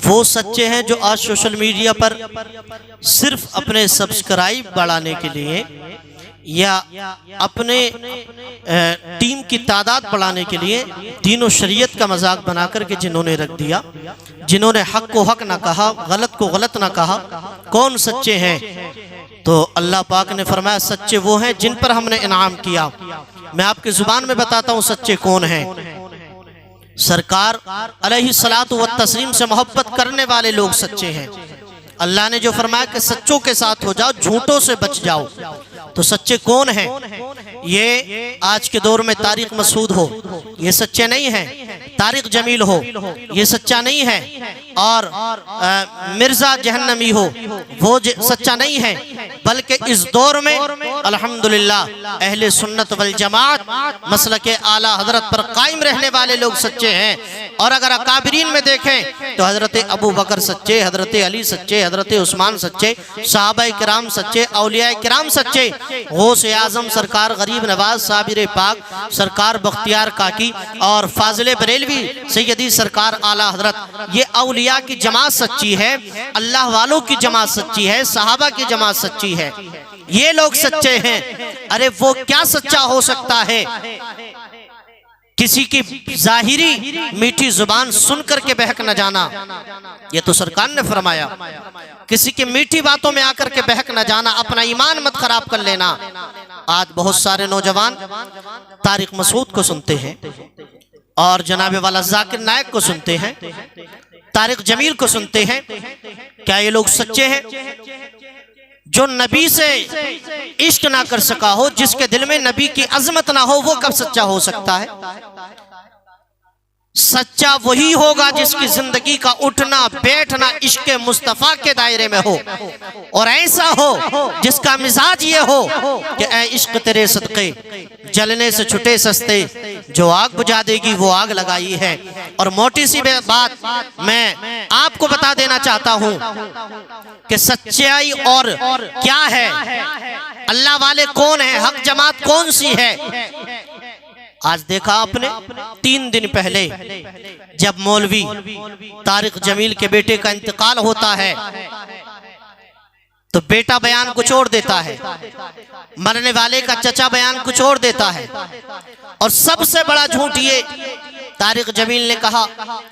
वो सच्चे हैं जो आज सोशल मीडिया पर सिर्फ अपने सब्सक्राइब बढ़ाने के लिए या अपने टीम की तादाद बढ़ाने के लिए दीन और शरीयत का मजाक बना करके जिन्होंने रख दिया, जिन्होंने हक को हक ना कहा, गलत को गलत ना कहा, कौन सच्चे हैं? तो अल्लाह पाक ने फरमाया सच्चे वो हैं जिन पर हमने इनाम किया। मैं आपकी जुबान में बताता हूँ सच्चे कौन हैं। सरकार अलैहिस्सलातु व तस्लीम से मोहब्बत करने वाले लोग सच्चे हैं। अल्लाह ने जो फरमाया कि सच्चों के साथ हो जाओ, झूठों से बच जाओ। तो सच्चे कौन हैं? ये आज के दौर में तारिक मसूद हो, ये सच्चे नहीं हैं। तारिक जमील हो, ये सच्चा नहीं है। और मिर्जा जहन्नमी हो, वो सच्चा नहीं है। बल्कि इस दौर में अल्हम्दुलिल्लाह अहले सुन्नत वल जमात मसलके आला हजरत पर कायम रहने वाले लोग सच्चे हैं। और अगर अकाबरीन में देखें तो हजरत अबू बकर सच्चे, हजरत अली सच्चे, हजरत उस्मान सच्चे, सहाबाए किराम सच्चे, औलियाए किराम सच्चे, गौसे आजम सरकार गरीब नवाज साबिर पाक सरकार बख्तियार काकी और फाजिल बरेलवी सैयदी सरकार आला हजरत, ये औलिया की जमात सच्ची है, अल्लाह वालों की जमात सच्ची है, सहाबा की जमात सच्ची है। ये लोग सच्चे हैं। अरे वो क्या सच्चा हो सकता है? किसी की जाहिरी मीठी जुबान सुन करके बहक न जाना, ये तो सरकार ने फरमाया। किसी की मीठी बातों में आकर के बहक न जाना, अपना ईमान मत खराब कर लेना। आज बहुत सारे नौजवान तारिक मसूद को सुनते हैं और जनाब वाला जाकिर नायक को सुनते हैं, तारिक जमील को सुनते हैं। क्या ये लोग सच्चे हैं? जो नबी से इश्क ना कर सका हो, जिसके दिल में नबी की अजमत ना हो, वो कब सच्चा हो सकता है? सच्चा वही होगा जिसकी जिंदगी का उठना बैठना इश्क मुस्तफा के दायरे में हो, और ऐसा हो जिसका मिजाज ये हो कि ऐ इश्क तेरे सदके जलने से छुटे सस्ते, जो आग बुझा देगी वो आग लगाई है। और मोटी सी बात मैं आपको बता देना चाहता हूं कि सच्चाई और क्या है, अल्लाह वाले कौन है, हक जमात कौन सी है। आज देखा आपने 3 दिन पहले जब मौलवी तारिक जमील के बेटे का इंतकाल होता है तो बेटा बयान कुछ और देता है, मरने वाले का चचा बयान कुछ और देता है। और सबसे बड़ा झूठ ये तारिक जमील ने कहा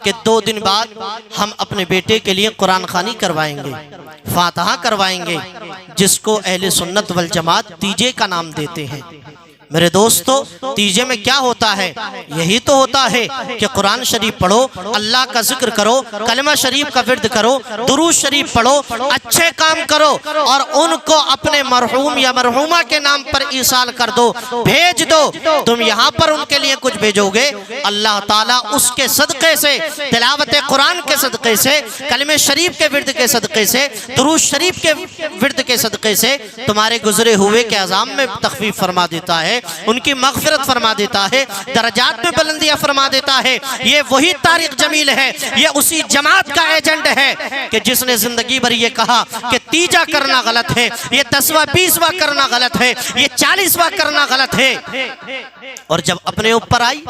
कि 2 दिन बाद हम अपने बेटे के लिए कुरान खानी करवाएंगे, फातिहा करवाएंगे, जिसको अहले सुन्नत वल जमात तीजे का नाम देते हैं। मेरे दोस्तों, तीजे में क्या होता है? यही तो होता है कि कुरान शरीफ पढ़ो, अल्लाह का जिक्र करो, कलमा शरीफ का विर्द करो, दुरूद शरीफ पढ़ो, अच्छे काम करो और उनको अपने मरहूम या मरहूमा के नाम पर ईसाल कर दो, भेज दो। तुम यहाँ पर उनके लिए कुछ भेजोगे, अल्लाह ताला उसके सदक़े से, तिलावत कुरान के सदक़े से, कलमे शरीफ के विर्द के सदक़े से, दुरूद शरीफ के विर्द के सदक़े से तुम्हारे गुजरे हुए के अज़ाम में तखफीफ फरमा देता है, उनकी मग़फ़िरत फरमा देता है, दरजात में बुलंदियां फरमा देता है। ये वही तारिक जमील है, ये उसी जमात का एजेंट है कि जिसने जिंदगी भर ये कहा कि तीजा करना गलत है, ये 10वां 20वां करना गलत है, ये 40वां करना गलत है। और जब अपने ऊपर आई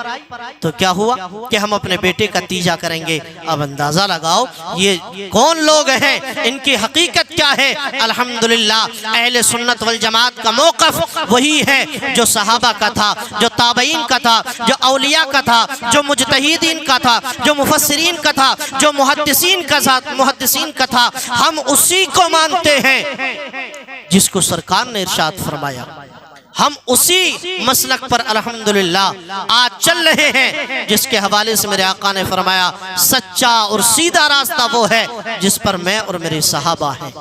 तो क्या हुआ कि हम अपने बेटे का तीजा करेंगे। अब अंदाजा लगाओ ये कौन लोग हैं, इनकी हकीकत क्या है। अल्हम्दुलिल्लाह अहले सुन्नत वल जमात का मौक़िफ़ वही है जो सहाबा का था, जो ताबईन का था, जो औलिया का था, जो मुजतहिदीन का था, जो मुफस्सिरीन का था, जो मुहद्दिसीन का था। हम उसी को मानते हैं जिसको सरकार ने इरशाद फरमाया। हम उसी मसलक पर अल्हम्दुलिल्लाह आज चल रहे हैं जिसके हवाले से मेरे आका ने फरमाया सच्चा और सीधा रास्ता वो है जिस पर मैं और मेरे सहाबा हैं।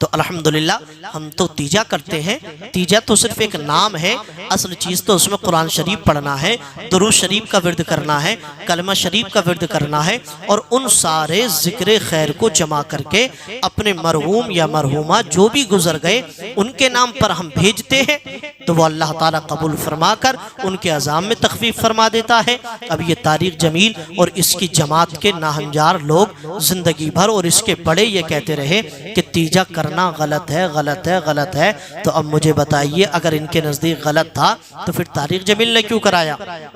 तो अल्हम्दुलिल्लाह हम तो तीजा करते हैं। तीजा तो सिर्फ एक नाम है, असल चीज़ तो उसमें कुरान शरीफ पढ़ना है, दुरूद शरीफ का विर्द करना है, कलमा शरीफ का विर्द करना है और उन सारे जिक्र खैर को जमा करके अपने मरहूम या मरहूमा जो भी गुजर गए उनके नाम पर हम भेजते हैं तो वो अल्लाह ताला कबूल फरमा कर उनके अज़ाम में तखफीफ फरमा देता है। अब ये तारिक जमील और इसकी जमात के नाहंजार लोग जिंदगी भर और इसके बड़े ये कहते रहे कि तीजा करना गलत है, गलत है, गलत है। तो अब मुझे बताइए, अगर इनके नज़दीक गलत था तो फिर तारिक जमील ने क्यों कराया?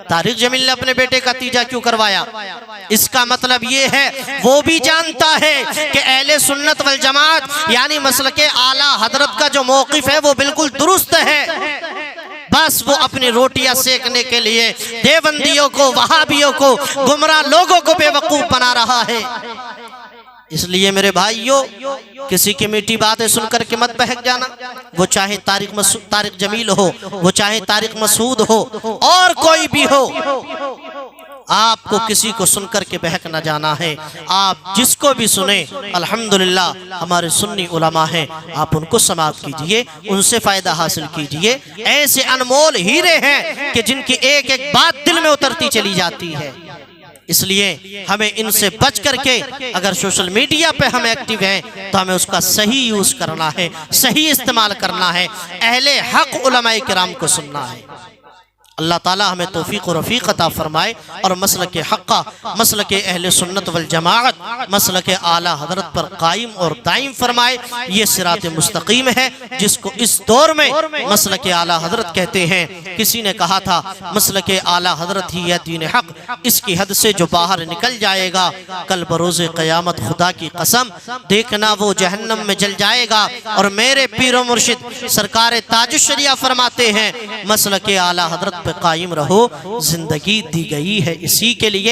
तारिक जमील ने अपने बेटे का तीजा क्यों करवाया? इसका मतलब ये है वो भी जानता है कि अहले सुन्नत वल जमात यानी मसलके आला हजरत का जो मौक़िफ़ है वो बिल्कुल दुरुस्त है। बस वो अपनी रोटियां सेकने के लिए देवबंदियों को, वहाबियों को, गुमराह लोगों को बेवकूफ बना रहा है। इसलिए मेरे भाइयों, किसी की मीठी बातें सुनकर के मत बहक जाना। वो चाहे तारिक जमील हो, वो चाहे तारिक मसूद हो, और कोई भी हो, आपको किसी को सुनकर के बहक न जाना है। आप जिसको भी सुने, अल्हम्दुलिल्लाह हमारे सुन्नी उलमा हैं, आप उनको समाअत कीजिए, उनसे फ़ायदा हासिल कीजिए। ऐसे अनमोल हीरे हैं कि जिनकी एक एक बात दिल में उतरती चली जाती है। इसलिए हमें इनसे बच करके, अगर सोशल मीडिया पे हम एक्टिव हैं तो हमें उसका सही यूज़ करना है, सही इस्तेमाल करना है, अहले हक उलमाए किराम को सुनना है। अल्लाह ताला हमें तौफीक और रफ़ीक अता फरमाए और मसलके हक़्क़ा, मसलके अहले सुन्नत वल जमाअत, मसलके आला हज़रत पर कायम और दायम फरमाए। ये सिरात मुस्तकीम है जिसको इस दौर में मसलके आला हज़रत कहते हैं। किसी ने कहा था मसलके आला हज़रत ही है दीन हक़, इसकी हद से जो बाहर निकल जाएगा कल बरोज़े क़यामत खुदा की कसम देखना वो जहन्नम में जल जाएगा। और मेरे पीर व मुर्शिद सरकार ताजुश शरिया फरमाते हैं मसलके आला हज़रत पे कायम रहो, जिंदगी दी गई है इसी के लिए।